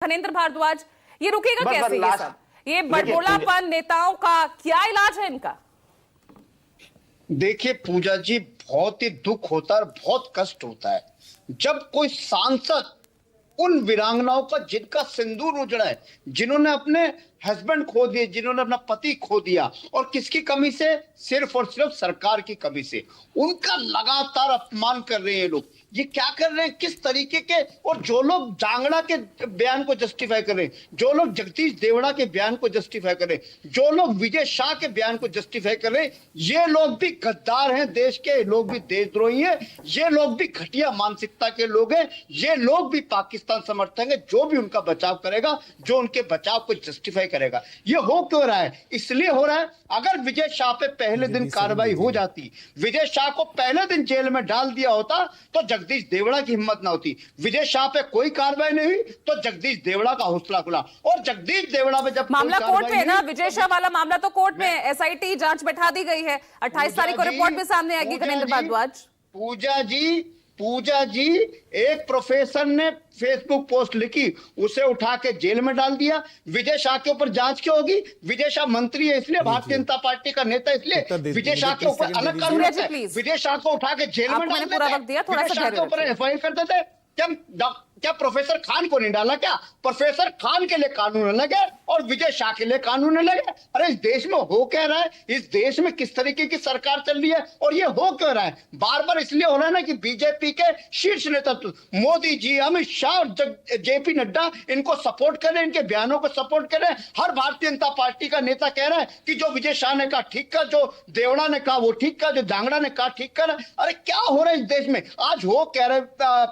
खनेंद्र भारद्वाज, ये रुकेगा कैसे ये लास्ट सब? ये बड़बोलापन नेताओं का क्या इलाज है इनका? देखिए पूजा जी, बहुत ही दुख होता है और बहुत कष्ट होता है जब कोई सांसद उन वीरांगनाओं का जिनका सिंदूर उजड़ा है, जिन्होंने अपने हस्बैंड खो दिए, जिन्होंने अपना पति खो दिया, और किसकी कमी से? सिर्फ और सिर्फ सरकार की कमी से उनका लगातार अपमान कर रहे हैं लोग। ये क्या कर रहे हैं, किस तरीके के? और जो लोग जांगड़ा के बयान को जस्टिफाई कर रहे हैं, जो लोग जगदीश देवड़ा के बयान को जस्टिफाई कर रहे हैं, जो लोग विजय शाह के बयान को जस्टिफाई कर रहे हैं, ये लोग भी गद्दार हैं, देश के लोग भी देशद्रोही हैं, ये लोग भी घटिया मानसिकता के लोग हैं, ये लोग भी पाकिस्तान समर्थक हैं। जो भी उनका बचाव करेगा, जो उनके बचाव को जस्टिफाई करेगा। ये हो क्यों रहा है? इसलिए हो रहा है, अगर विजय शाह पे पहले दिन कार्रवाई हो जाती, विजय शाह को पहले दिन जेल में डाल दिया होता, तो जगदीश देवड़ा की हिम्मत ना होती। विजय शाह पे कोई कार्रवाई नहीं हुई तो जगदीश देवड़ा का हौसला खुला, और जगदीश देवड़ा पे जब मामला कोर्ट में ना, विजय शाह वाला मामला तो कोर्ट में है, एसआईटी जांच बैठा दी गई है, 28 तारीख को रिपोर्ट भी सामने आएगी। खनेंद्र भारद्वाज, पूजा जी, एक प्रोफेसर ने फेसबुक पोस्ट लिखी, उसे उठा के जेल में डाल दिया। विजय शाह के ऊपर जांच क्यों होगी? विजय शाह मंत्री है इसलिए, भारतीय जनता पार्टी का नेता इसलिए विजय शाह के ऊपर अलग कानून है। विजय शाह को उठा के जेल में डाल देते, विजय शाह के ऊपर एफआईआर कर देते। क्या प्रोफेसर खान को नहीं डाला? क्या प्रोफेसर खान के लिए कानून अलग है और विजय शाह के लिए कानून अलग है? अरे इस देश में हो क्या रहा है? इस देश में किस तरीके की सरकार चल रही है? और ये हो क्यों रहा है? बार बार इसलिए हो रहा है ना कि बीजेपी के शीर्ष नेतृत्व मोदी जी, अमित शाह और जेपी नड्डा इनको सपोर्ट कर रहे हैं, इनके बयानों को सपोर्ट कर रहे हैं। हर भारतीय जनता पार्टी का नेता कह रहा है कि जो विजय शाह ने कहा ठीक कहा, जो देवड़ा ने कहा वो ठीक कहा, जो जांगड़ा ने कहा ठीक कहा। अरे क्या हो रहा है इस देश में? आज हो कह रहे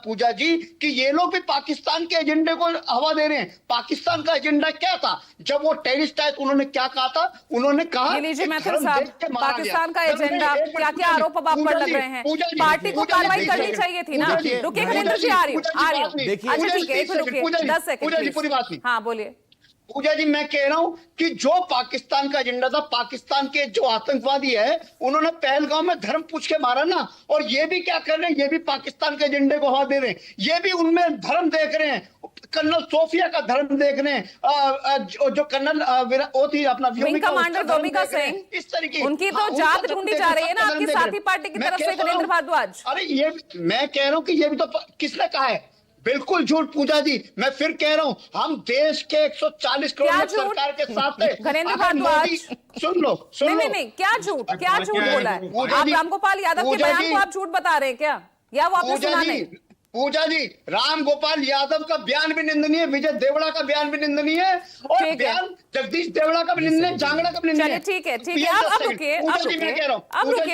पूजा जी कि ये लोग भी पाकिस्तान के एजेंडे को हवा दे रहे हैं। पाकिस्तान का एजेंडा क्या था जब वो टेररिस्ट आए? उन्होंने क्या कहा था? उन्होंने कहा पाकिस्तान का एजेंडा, क्या क्या आरोप अब आप पर लग रहे हैं? पार्टी को कार्रवाई करनी चाहिए थी ना। रुकिए खनेंद्र जी, आ रही हूँ। अच्छा ठीक है, 10 सेकंड पूरी बात नहीं। हाँ बोलिए पूजा जी, मैं कह रहा हूं कि जो पाकिस्तान का एजेंडा था, पाकिस्तान के जो आतंकवादी है उन्होंने पहलगांव में धर्म पूछ के मारा ना, और ये भी क्या कर रहे हैं? ये भी पाकिस्तान के एजेंडे को हवा दे रहे हैं, ये भी उनमें धर्म देख रहे हैं, कर्नल सोफिया का धर्म देख रहे हैं, जो कर्नल वो थी अपना विंग कमांडर दोमिका सिंह, इस तरीके उनकी तो जात ढूंढी जा रही है ना आपकी साथी पार्टी की तरफ से। खनेंद्र भारद्वाज, अरे ये मैं कह रहा हूं कि ये भी तो किसने कहा है? बिल्कुल झूठ पूजा जी। मैं फिर कह रहा हूं, हम देश के 140 करोड़ सरकार के साथ है। खनेंद्र भारद्वाज, सुन लो नहीं, क्या झूठ बोला है? आप रामगोपाल यादव के बयान को आप झूठ बता रहे हैं क्या, या वो आपने सुना नहीं? पूजा जी, रामगोपाल यादव का बयान भी निंदनीय है, विजय देवड़ा का बयान भी निंदनीय है, और बयान जगदीश देवड़ा का भी निंदनीय है, जांगड़ा का भी निंदनीय है। ठीक है, अब रुकिए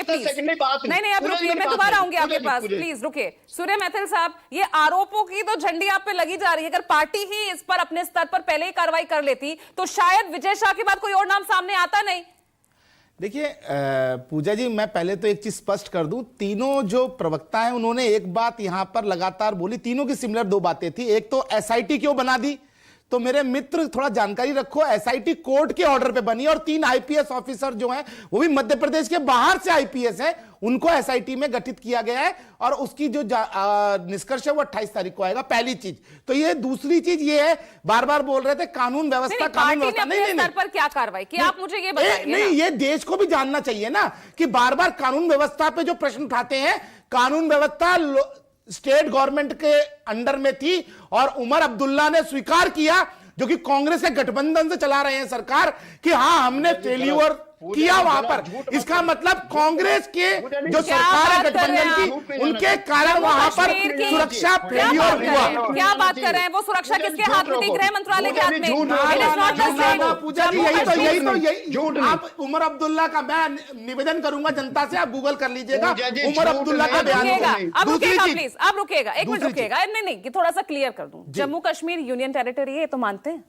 प्लीज। अब रुकिए, मैं दोबारा आऊंगी आपके पास, प्लीज रुकिए। सूर्य मैथिल साहब, ये आरोपों की तो झंडी आप पे लगी जा रही है। अगर पार्टी ही इस पर अपने स्तर पर पहले ही कार्रवाई कर लेती तो शायद विजय शाह के बाद कोई और नाम सामने आता नहीं। देखिए पूजा जी, मैं पहले तो एक चीज स्पष्ट कर दूं, तीनों जो प्रवक्ता हैं उन्होंने एक बात यहां पर लगातार बोली, तीनों की सिमिलर दो बातें थी। एक तो एसआईटी क्यों बना दी, तो मेरे मित्र थोड़ा जानकारी रखो, एसआईटी कोर्ट के ऑर्डर पे बनी और 3 आईपीएस ऑफिसर जो हैं वो भी मध्य प्रदेश के बाहर से आईपीएस हैं, उनको एसआईटी में गठित किया गया है, और उसकी जो निष्कर्ष है वो 28 तारीख को आएगा। पहली चीज तो ये। दूसरी चीज ये है, बार बार बोल रहे थे कानून व्यवस्था, कानून व्यवस्था, नहीं पर क्या कार्रवाई की आप मुझे ये बताइए। नहीं, ये देश को भी जानना चाहिए ना कि बार बार कानून व्यवस्था पे जो प्रश्न उठाते हैं, कानून व्यवस्था स्टेट गवर्नमेंट के अंडर में थी, और उमर अब्दुल्ला ने स्वीकार किया, जो कि कांग्रेस के गठबंधन से चला रहे हैं सरकार, कि हाँ हमने फेल्यूर किया वहां पर। इसका मतलब कांग्रेस के जो सरकार है गठबंधन की, उनके कारण वहां पर सुरक्षा फेल्यूर हुआ। क्या बात कर रहे हैं? वो सुरक्षा किसके हाथ में थी? गृह मंत्रालय के हाथ में। पूजा जी, यही आप उमर अब्दुल्ला का, मैं निवेदन करूंगा जनता से, आप गूगल कर लीजिएगा उमर अब्दुल्ला का बयान। अब रुकिएगा प्लीज, अब रुकिएगा, एक मिनट रुकिएगा। नहीं, थोड़ा सा क्लियर कर दूं, जम्मू कश्मीर यूनियन टेरिटरी है, तो मानते हैं?